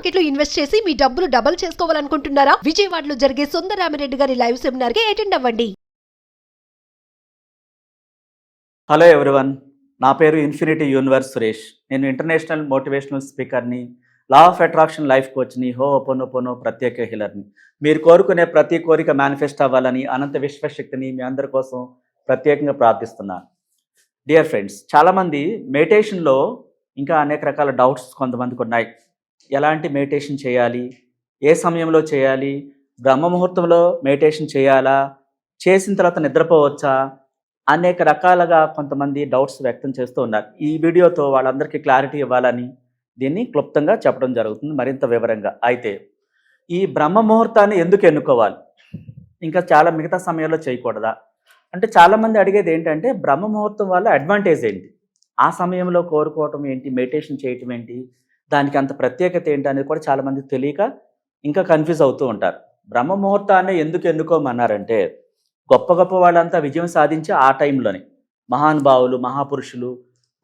Market లో invest చేసి మీ డబ్బులు డబుల్ చేసుకోవాలనుకుంటున్నారా? విజయవాడలో జరిగే సుందరరామిరెడ్డి గారి లైవ్ సెమినార్ కి అటెండ్ అవ్వండి. హలో ఎవ్రీవన్, నా పేరు ఇన్ఫినిటీ యూనివర్స్ సురేష్. నేను ఇంటర్నేషనల్ మోటివేషనల్ స్పీకర్ని, లా ఆఫ్ అట్రాక్షన్ లైఫ్ కోచ్ని, హోపోనోపోనో ప్రత్యేక హీలర్ని. మీరు కోరుకునే ప్రతి కోరిక మేనిఫెస్ట్ అవ్వాలని అనంత విశ్వశక్తిని మీ అందరి కోసం ప్రత్యేకంగా ప్రార్థిస్తున్నాను. డియర్ ఫ్రెండ్స్, చాలామంది మెడిటేషన్లో ఇంకా అనేక రకాల డౌట్స్ కొంతమందికి ఉన్నాయి. ఎలాంటి మెడిటేషన్ చేయాలి, ఏ సమయంలో చేయాలి, బ్రహ్మ ముహూర్తంలో మెడిటేషన్ చేయాలా, చేసిన తర్వాత నిద్రపోవచ్చా, అనేక రకాలుగా కొంతమంది డౌట్స్ వ్యక్తం చేస్తూ ఉన్నారు. ఈ వీడియోతో వాళ్ళందరికీ క్లారిటీ ఇవ్వాలని దీన్ని క్లుప్తంగా చెప్పడం జరుగుతుంది, మరింత వివరంగా. అయితే ఈ బ్రహ్మ ముహూర్తాన్ని ఎందుకు ఎన్నుకోవాలి, ఇంకా చాలా మిగతా సమయంలో చేయకూడదా అంటే చాలామంది అడిగేది ఏంటంటే బ్రహ్మ ముహూర్తం వల్ల అడ్వాంటేజ్ ఏంటి, ఆ సమయంలో కోరుకోవటం ఏంటి, మెడిటేషన్ చేయటం ఏంటి, దానికి అంత ప్రత్యేకత ఏంటి అనేది కూడా చాలామంది తెలియక ఇంకా కన్ఫ్యూజ్ అవుతూ ఉంటారు. బ్రహ్మ ముహూర్తాన్ని ఎందుకు ఎన్నుకోమన్నారంటే గొప్ప గొప్ప వాళ్ళంతా విజయం సాధించి ఆ టైంలోనే మహానుభావులు, మహాపురుషులు,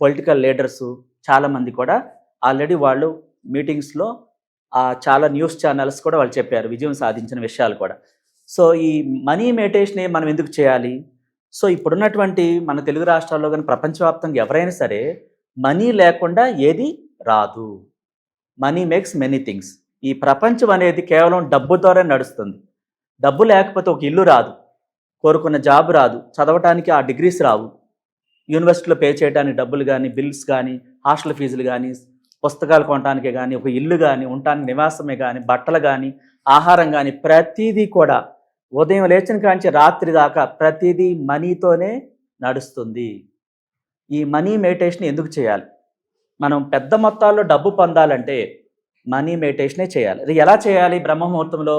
పొలిటికల్ లీడర్సు చాలామంది కూడా ఆల్రెడీ వాళ్ళు మీటింగ్స్లో చాలా న్యూస్ ఛానల్స్ కూడా వాళ్ళు చెప్పారు విజయం సాధించిన విషయాలు కూడా. సో ఈ మనీ మెడిటేషన్ మనం ఎందుకు చేయాలి? సో ఇప్పుడున్నటువంటి మన తెలుగు రాష్ట్రాల్లో కానీ ప్రపంచవ్యాప్తంగా ఎవరైనా సరే మనీ లేకుండా ఏది రాదు. Money makes many things. ఈ ప్రపంచం అనేది కేవలం డబ్బు ద్వారా నడుస్తుంది. డబ్బు లేకపోతే ఒక ఇల్లు రాదు, కోరుకున్న జాబ్ రాదు, చదవటానికి ఆ డిగ్రీస్ రావు, యూనివర్సిటీలో పే చేయడానికి డబ్బులు కానీ, బిల్స్ కానీ, హాస్టల్ ఫీజులు కానీ, పుస్తకాలు కొనటానికే కానీ, ఒక ఇల్లు కానీ, ఉండటానికి నివాసమే కానీ, బట్టలు కానీ, ఆహారం కానీ, ప్రతిదీ కూడా ఉదయం లేచిన కాంచి రాత్రి దాకా ప్రతిదీ మనీతోనే నడుస్తుంది. ఈ మనీ మెడిటేషన్ ఎందుకు చేయాలి? మనం పెద్ద మొత్తాల్లో డబ్బు పొందాలంటే మనీ మెడిటేషనే చేయాలి. అది ఎలా చేయాలి? బ్రహ్మ ముహూర్తంలో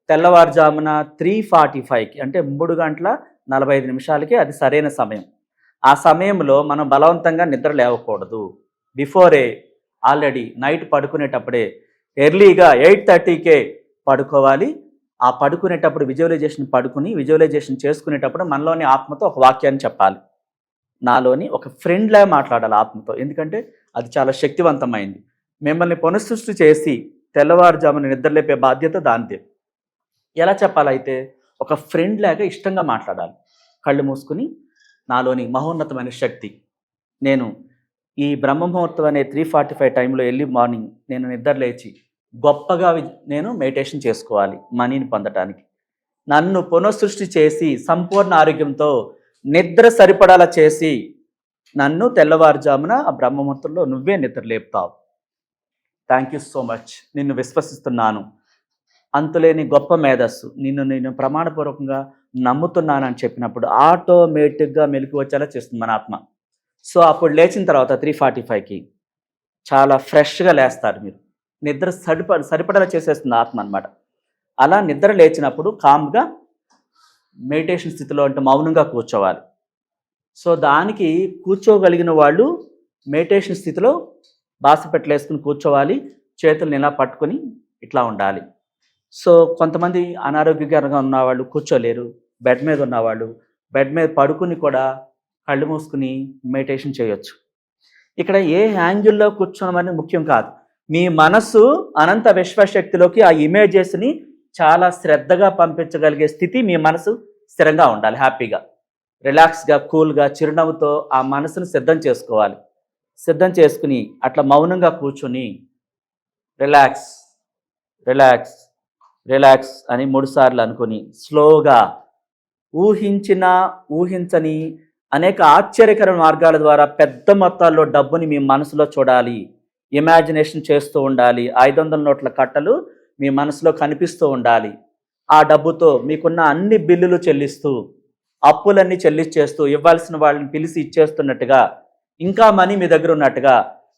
తెల్లవారుజామున 3:45కి అంటే 3:45 అది సరైన సమయం. ఆ సమయంలో మనం బలవంతంగా నిద్ర లేవకూడదు. బిఫోరే ఆల్రెడీ నైట్ పడుకునేటప్పుడే ఎర్లీగా 8:30కే పడుకోవాలి. ఆ పడుకునేటప్పుడు విజువలైజేషన్ చేసుకునేటప్పుడు మనలోని ఆత్మతో ఒక వాక్యాన్ని చెప్పాలి. నాలోని ఒక ఫ్రెండ్లా మాట్లాడాలి ఆత్మతో, ఎందుకంటే అది చాలా శక్తివంతమైంది. మిమ్మల్ని పునఃసృష్టి చేసి తెల్లవారుజామున నిద్రలేపే బాధ్యత దానిదే. ఎలా చెప్పాలైతే ఒక ఫ్రెండ్ లాగా ఇష్టంగా మాట్లాడాలి. కళ్ళు మూసుకుని నాలోని మహోన్నతమైన శక్తి, నేను ఈ బ్రహ్మ ముహూర్తం అనే 3:45 టైంలో ఎర్లీ మార్నింగ్ నేను నిద్ర లేచి గొప్పగా నేను మెడిటేషన్ చేసుకోవాలి మనీని పొందటానికి. నన్ను పునఃసృష్టి చేసి సంపూర్ణ ఆరోగ్యంతో నిద్ర సరిపడాలా చేసి నన్ను తెల్లవారుజామున ఆ బ్రహ్మ ముహూర్తంలో నువ్వే నిద్ర లేపుతావు. Thank you so much. నిన్ను విశ్వసిస్తున్నాను, అంతులేని గొప్ప మేధస్సు, నేను ప్రమాణపూర్వకంగా నమ్ముతున్నానని చెప్పినప్పుడు ఆటోమేటిక్గా మెలకు వచ్చేలా చేస్తుంది మన ఆత్మ. సో అప్పుడు లేచిన తర్వాత 3:45కి చాలా ఫ్రెష్గా లేస్తారు మీరు. నిద్ర సరిపడలా చేసేస్తుంది ఆత్మ అనమాట. అలా నిద్ర లేచినప్పుడు కామ్గా మెడిటేషన్ స్థితిలో అంటే మౌనంగా కూర్చోవాలి. సో దానికి కూర్చోగలిగిన వాళ్ళు మెడిటేషన్ స్థితిలో బాసిపెట్టలేసుకుని కూర్చోవాలి. చేతులను ఇలా పట్టుకొని ఇట్లా ఉండాలి. సో కొంతమంది అనారోగ్యకరంగా ఉన్నవాళ్ళు కూర్చోలేరు, బెడ్ మీద ఉన్నవాళ్ళు బెడ్ మీద పడుకుని కూడా కళ్ళు మూసుకుని మెడిటేషన్ చేయొచ్చు. ఇక్కడ ఏ యాంగిల్లో కూర్చోనమని ముఖ్యం కాదు. మీ మనసు అనంత విశ్వశక్తిలోకి ఆ ఇమేజెస్ని చాలా శ్రద్ధగా పంపించగలిగే స్థితి మీ మనసు స్థిరంగా ఉండాలి. హ్యాపీగా, రిలాక్స్గా, కూల్గా, చిరునవ్వుతో ఆ మనసును సిద్ధం చేసుకోవాలి. సిద్ధం చేసుకుని అట్లా మౌనంగా కూర్చుని రిలాక్స్ రిలాక్స్ రిలాక్స్ అని 3 సార్లు అనుకుని స్లోగా ఊహించని అనేక ఆశ్చర్యకర మార్గాల ద్వారా పెద్ద మొత్తాల్లో డబ్బుని మీ మనసులో చూడాలి. ఇమాజినేషన్ చేస్తూ ఉండాలి. 500 నోట్ల కట్టలు మీ మనసులో కనిపిస్తూ ఉండాలి. ఆ డబ్బుతో మీకున్న అన్ని బిల్లులు చెల్లిస్తూ, అప్పులన్నీ చెల్లించేస్తూ, ఇవ్వాల్సిన వాళ్ళని పిలిచి ఇచ్చేస్తున్నట్టుగా, ఇంకా మనీ మీ దగ్గర ఉన్నట్టుగా,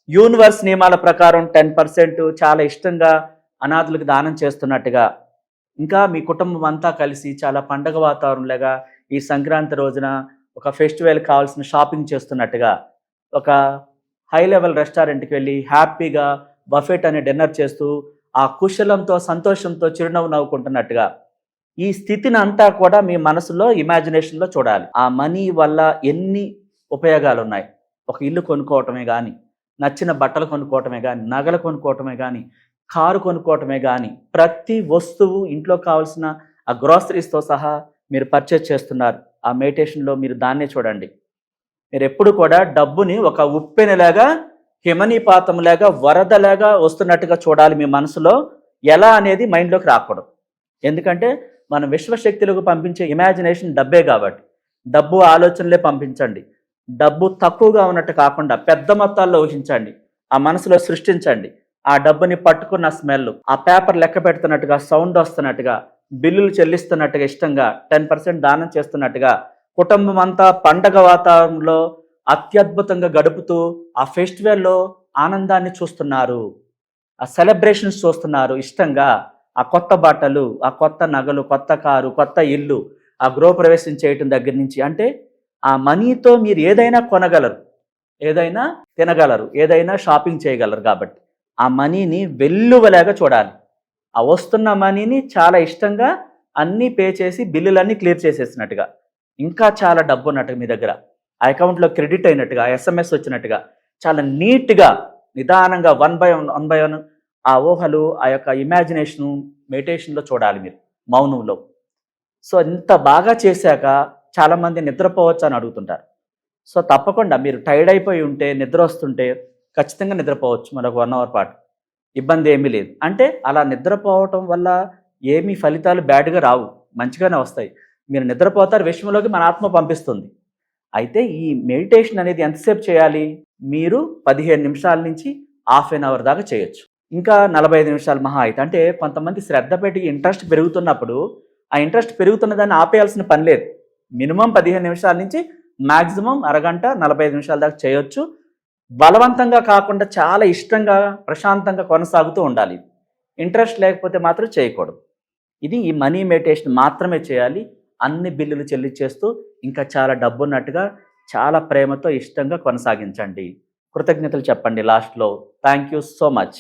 యూనివర్స్ నియమాల ప్రకారం 10% చాలా ఇష్టంగా అనాథులకు దానం చేస్తున్నట్టుగా, ఇంకా మీ కుటుంబం అంతా కలిసి చాలా పండగ వాతావరణంలాగా ఈ సంక్రాంతి రోజున ఒక ఫెస్టివల్ కావాల్సిన షాపింగ్ చేస్తున్నట్టుగా, ఒక హై లెవెల్ రెస్టారెంట్కి వెళ్ళి హ్యాపీగా బఫెట్ అనే డిన్నర్ చేస్తూ ఆ కుశలంతో, సంతోషంతో చిరునవ్వు నవ్వుకుంటున్నట్టుగా ఈ స్థితిని అంతా కూడా మీ మనసులో ఇమాజినేషన్లో చూడాలి. ఆ మనీ వల్ల ఎన్ని ఉపయోగాలు ఉన్నాయి. ఒక ఇల్లు కొనుక్కోవటమే కానీ, నచ్చిన బట్టలు కొనుక్కోవటమే కానీ, నగలు కొనుక్కోవటమే కానీ, కారు కొనుక్కోవటమే కానీ ప్రతి వస్తువు ఇంట్లో కావాల్సిన ఆ గ్రాసరీస్తో సహా మీరు పర్చేజ్ చేస్తున్నారు. ఆ మెడిటేషన్లో మీరు దాన్నే చూడండి. మీరు ఎప్పుడు కూడా డబ్బుని ఒక ఉప్పెనలాగా, హిమనీపాతంలాగా, వరదలాగా వస్తున్నట్టుగా చూడాలి మీ మనసులో. ఎలా అనేది మైండ్లోకి రాకూడదు. ఎందుకంటే మనం విశ్వశక్తులకు పంపించే ఇమాజినేషన్ డబ్బే కాబట్టి డబ్బు ఆలోచనలే పంపించండి. డబ్బు తక్కువగా ఉన్నట్టు కాకుండా పెద్ద మొత్తాల్లో ఊహించండి. ఆ మనసులో సృష్టించండి. ఆ డబ్బుని పట్టుకున్న స్మెల్, ఆ పేపర్ లెక్క పెడుతున్నట్టుగా, సౌండ్ వస్తున్నట్టుగా, బిల్లులు చెల్లిస్తున్నట్టుగా, ఇష్టంగా 10% దానం చేస్తున్నట్టుగా, కుటుంబం అంతా పండగ వాతావరణంలో అత్యద్భుతంగా గడుపుతూ ఆ ఫెస్టివల్లో ఆనందాన్ని చూస్తున్నారు. ఆ సెలబ్రేషన్స్ చూస్తున్నారు ఇష్టంగా. ఆ కొత్త బట్టలు, ఆ కొత్త నగలు, కొత్త కారు, కొత్త ఇల్లు, ఆ గృహప్రవేశం చేయటం దగ్గర నుంచి, అంటే ఆ మనీతో మీరు ఏదైనా కొనగలరు, ఏదైనా తినగలరు, ఏదైనా షాపింగ్ చేయగలరు. కాబట్టి ఆ మనీని వెల్లువలాగా చూడాలి. ఆ వస్తున్న మనీని చాలా ఇష్టంగా అన్నీ పే చేసి బిల్లులన్నీ క్లియర్ చేసేసినట్టుగా, ఇంకా చాలా డబ్బు ఉన్నట్టుగా మీ దగ్గర, ఆ అకౌంట్లో క్రెడిట్ అయినట్టుగా, SMS వచ్చినట్టుగా, చాలా నీట్గా నిదానంగా 1 by 1 ఆ ఊహలు, ఆ యొక్క ఇమాజినేషను మెడిటేషన్లో చూడాలి మీరు, మౌనంలో. సో ఇంత బాగా చేశాక చాలామంది నిద్రపోవచ్చు అని అడుగుతుంటారు. సో తప్పకుండా మీరు టైర్డ్ అయిపోయి ఉంటే, నిద్ర వస్తుంటే ఖచ్చితంగా నిద్రపోవచ్చు మరొక 1 hour పాటు. ఇబ్బంది ఏమీ లేదు. అంటే అలా నిద్రపోవటం వల్ల ఏమీ ఫలితాలు బ్యాడ్గా రావు, మంచిగానే వస్తాయి. మీరు నిద్రపోతారు, విశ్వంలోకి మన ఆత్మ పంపిస్తుంది. అయితే ఈ మెడిటేషన్ అనేది ఎంతసేపు చేయాలి? మీరు 15 నిమిషాల నుంచి ½ an hour దాకా చేయొచ్చు. ఇంకా 45 నిమిషాలు మహా అయితే. అంటే కొంతమంది శ్రద్ధ పెట్టి ఇంట్రెస్ట్ పెరుగుతున్నప్పుడు ఆ ఇంట్రెస్ట్ పెరుగుతున్న దాన్ని ఆపేయాల్సిన పని లేదు. మినిమం 15 నిమిషాల నుంచి మ్యాక్సిమం అరగంట 45 నిమిషాల దాకా చేయొచ్చు. బలవంతంగా కాకుండా చాలా ఇష్టంగా, ప్రశాంతంగా కొనసాగుతూ ఉండాలి. ఇంట్రెస్ట్ లేకపోతే మాత్రం చేయకూడదు. ఇది ఈ మనీ మెడిటేషన్ మాత్రమే చేయాలి. అన్ని బిల్లులు చెల్లించేస్తూ ఇంకా చాలా డబ్బు ఉన్నట్టుగా, చాలా ప్రేమతో ఇష్టంగా కొనసాగించండి. కృతజ్ఞతలు చెప్పండి లాస్ట్లో. Thank you so much.